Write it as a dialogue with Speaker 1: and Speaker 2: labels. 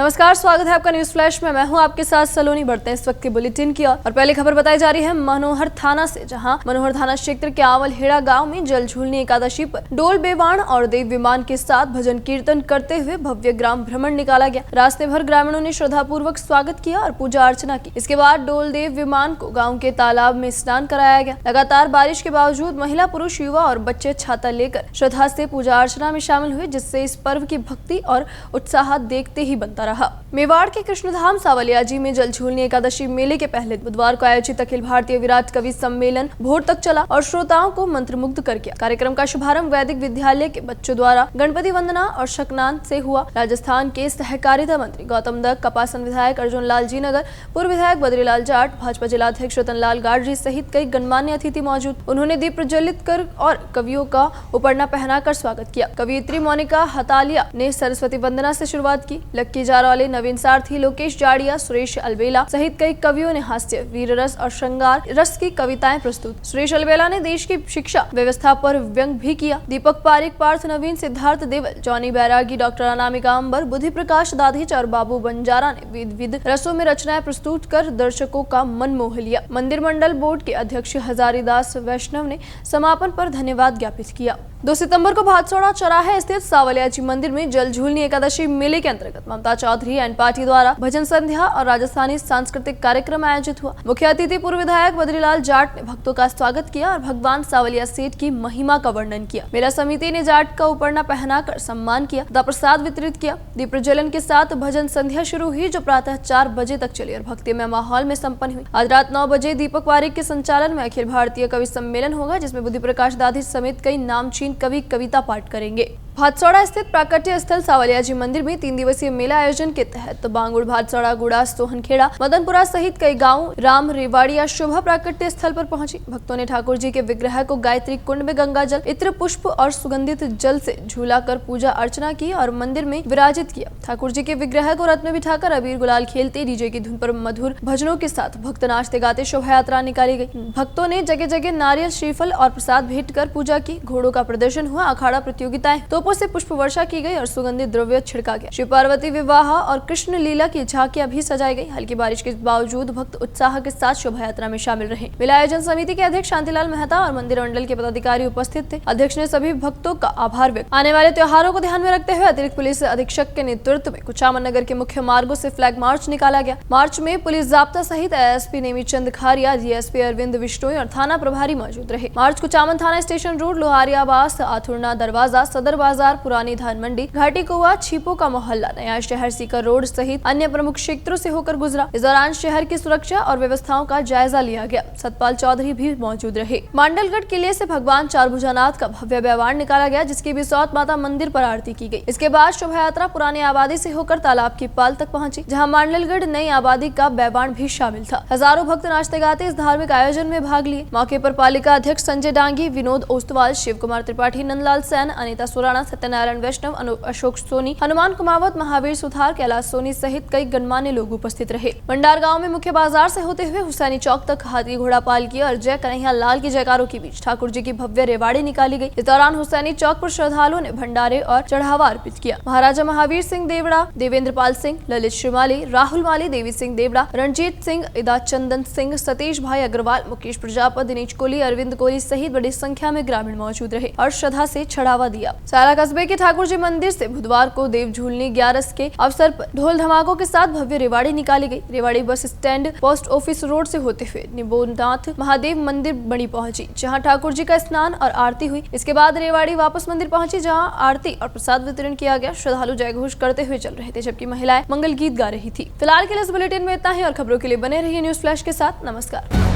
Speaker 1: नमस्कार, स्वागत है आपका न्यूज फ्लैश में। मैं हूं आपके साथ सलोनी। बढ़ते हैं इस वक्त के बुलेटिन की और पहली खबर बताई जा रही है मनोहर थाना से, जहां मनोहर थाना क्षेत्र के आवलहेड़ा गांव में जल झूलनी एकादशी पर डोल बेवाण और देव विमान के साथ भजन कीर्तन करते हुए भव्य ग्राम भ्रमण निकाला गया। रास्ते भर ग्रामीणों ने श्रद्धापूर्वक स्वागत किया और पूजा अर्चना की। इसके बाद डोल देव विमान को गाँव के तालाब में स्नान कराया गया। लगातार बारिश के बावजूद महिला, पुरुष, युवा और बच्चे छाता लेकर श्रद्धा से पूजा अर्चना में शामिल हुए, जिससे इस पर्व की भक्ति और उत्साह देखते ही बनता रहा। मेवाड़ के कृष्णधाम सावलियाजी में जल झूलनी एकादशी मेले के पहले बुधवार को आयोजित अखिल भारतीय विराट कवि सम्मेलन भोर तक चला और श्रोताओं को मंत्रमुग्ध कर किया। कार्यक्रम का शुभारंभ वैदिक विद्यालय के बच्चों द्वारा गणपति वंदना और शकनान से हुआ। राजस्थान के सहकारिता मंत्री गौतम दत्त, कपासन विधायक अर्जुन लाल जी नगर, पूर्व विधायक बद्रीलाल जाट, भाजपा जिलाध्यक्ष रतन लाल गाडरी सहित कई गणमान्य अतिथि मौजूद। उन्होंने दीप प्रज्वलित कर और कवियों का उपरना पहनाकर स्वागत किया। कवियत्री मोनिका हतालिया ने सरस्वती वंदना से शुरुआत की। लक्की जारौले, नवीन सारथी, लोकेश जाड़िया, सुरेश अलबेला सहित कई कवियों ने हास्य, वीर रस और श्रृंगार रस की कविताएं प्रस्तुत। सुरेश अलबेला ने देश की शिक्षा व्यवस्था पर व्यंग भी किया। दीपक पारिक, पार्थ नवीन, सिद्धार्थ देवल, जॉनी बैरागी, डॉक्टर अनामिका अंबर, बुद्धि प्रकाश दाधीच और बाबू बंजारा ने विविध रसों में रचनाएं प्रस्तुत कर दर्शकों का मन मोह लिया। मंदिर मंडल बोर्ड के अध्यक्ष हजारीदास वैष्णव ने समापन पर धन्यवाद ज्ञापित किया। 2 सितंबर को भादसौड़ा चौराहे स्थित सावलियाजी मंदिर में जल झूलनी एकादशी मेले के अंतर्गत ममता चौधरी एंड पार्टी द्वारा भजन संध्या और राजस्थानी सांस्कृतिक कार्यक्रम आयोजित हुआ। मुख्य अतिथि पूर्व विधायक बद्रीलाल जाट ने भक्तों का स्वागत किया और भगवान सावलिया सेठ की महिमा का वर्णन किया। मेला समिति ने जाट का उपरना पहनाकर सम्मान किया तथा प्रसाद वितरित किया। दीप प्रज्वलन के साथ भजन संध्या शुरू हुई, जो प्रातः 4 बजे तक चली और भक्तिमय माहौल में संपन्न हुई। आज रात 9 बजे दीपक पारिक के संचालन में अखिल भारतीय कवि सम्मेलन होगा, जिसमें बुद्धि प्रकाश दाधी समेत कई नामचीन कवि कविता पाठ करेंगे। भादसौड़ा स्थित प्राकट्य स्थल सावलियाजी मंदिर में 3 दिवसीय मेला आयोजन के तहत बांगुड़, भादसौड़ा, गुड़ा, सोहनखेड़ा, मदनपुरा सहित कई गांव राम रेवाड़िया शोभा प्राकट्य स्थल पर पहुंची। भक्तों ने ठाकुर जी के विग्रह को गायत्री कुंड में गंगा जल, इत्र, पुष्प और सुगंधित जल से झूला कर पूजा अर्चना की और मंदिर में विराजित किया। ठाकुर जी के विग्रह को रथ में बिठाकर अबीर गुलाल खेलते, डीजे की धुन पर मधुर भजनों के साथ भक्त नाचते गाते शोभा यात्रा निकाली गई। भक्तों ने जगह जगह नारियल, श्रीफल और प्रसाद भेंट कर पूजा की। घोड़ों का प्रदर्शन हुआ, अखाड़ा प्रतियोगिताएं, तोपों से पुष्प वर्षा की गई और सुगंधित द्रव्य छिड़का गया। शिव पार्वती विवाह और कृष्ण लीला की झांकियां भी सजाई गई। हल्की बारिश के बावजूद भक्त उत्साह के साथ शोभा यात्रा में शामिल रहे। मेला आयोजन समिति के अध्यक्ष शांतिलाल मेहता और मंदिर मंडल के पदाधिकारी उपस्थित थे। अध्यक्ष ने सभी भक्तों का आभार व्यक्त। आने वाले त्योहारों को ध्यान में रखते हुए अतिरिक्त पुलिस अधीक्षक के नेतृत्व में कुचामन नगर के मुख्य मार्गों से फ्लैग मार्च निकाला गया। मार्च में पुलिस जाब्ता सहित एएसपी नेमीचंद खारिया, डीएसपी अरविंद विश्नोई और थाना प्रभारी मौजूद रहे। मार्च कुचामन थाना स्टेशन रोड, लोहारिया आवास, आथुरना दरवाजा, सदर बाजार, पुरानी धान मंडी, घाटी कुआ, छीपो का मोहल्ला, नया शहर, सीकर रोड सहित अन्य प्रमुख क्षेत्रों से होकर गुजरा। इस दौरान शहर की सुरक्षा और व्यवस्थाओं का जायजा लिया गया। सतपाल चौधरी भी मौजूद रहे। मांडलगढ़ किले से भगवान चारभुजानाथ का भव्य बैवाण निकाला गया, जिसकी बिसौत माता मंदिर पर आरती की गई। इसके बाद शोभा यात्रा पुरानी आबादी से होकर तालाब की पाल तक पहुंची, जहां मांडलगढ़ नई आबादी का बैवाण भी शामिल था। हजारों भक्त नाचते गाते इस धार्मिक आयोजन में भाग लिए। मौके पर पालिका अध्यक्ष संजय डांगी, विनोद ओस्तवाल, शिव कुमार त्रिपाठी, नंदलाल सैन, अनिता सुराणा, सत्यनारायण वैष्णव, अशोक सोनी, हनुमान कुमावत, महावीर सुथार, कैलाश सोनी सहित कई गणमान्य लोग उपस्थित रहे। भंडार गांव में मुख्य बाजार से होते हुए हुसैनी चौक तक हाथी घोड़ा पालकी और जय कन्हैया लाल की जयकारों के बीच ठाकुर जी की भव्य रेवाड़ी निकाली गई। इस दौरान हुसैनी चौक पर श्रद्धालुओं ने भंडारे और चढ़ावा अर्पित किया। महाराजा महावीर सिंह देवड़ा, देवेंद्र पाल सिंह, ललित श्रीमाली, राहुल माली, देवी सिंह देवड़ा, रणजीत सिंह, इदा चंदन सिंह, सतीश भाई अग्रवाल, मुकेश प्रजापति, दिनेश कोहली, अरविंद कोहली सहित बड़ी संख्या में ग्रामीण मौजूद रहे और श्रद्धा से चढ़ावा दिया। सारा कस्बे के ठाकुर जी मंदिर से बुधवार को देव झूलनी 11 के अवसर पर ढोल धमाकों के साथ भव्य रेवाड़ी निकाली गई। Rewari bus stand, post office road से होते हुए निबोनाथ महादेव मंदिर बड़ी पहुंची, जहां ठाकुर जी का स्नान और आरती हुई। इसके बाद रेवाड़ी वापस मंदिर पहुंची, जहां आरती और प्रसाद वितरण किया गया। श्रद्धालु जयघोष करते हुए चल रहे थे, जबकि महिलाएं मंगल गीत गा रही थी। फिलहाल के लिए इस बुलेटिन में इतना ही और खबरों के लिए बने रहिए न्यूज फ्लैश के साथ। नमस्कार।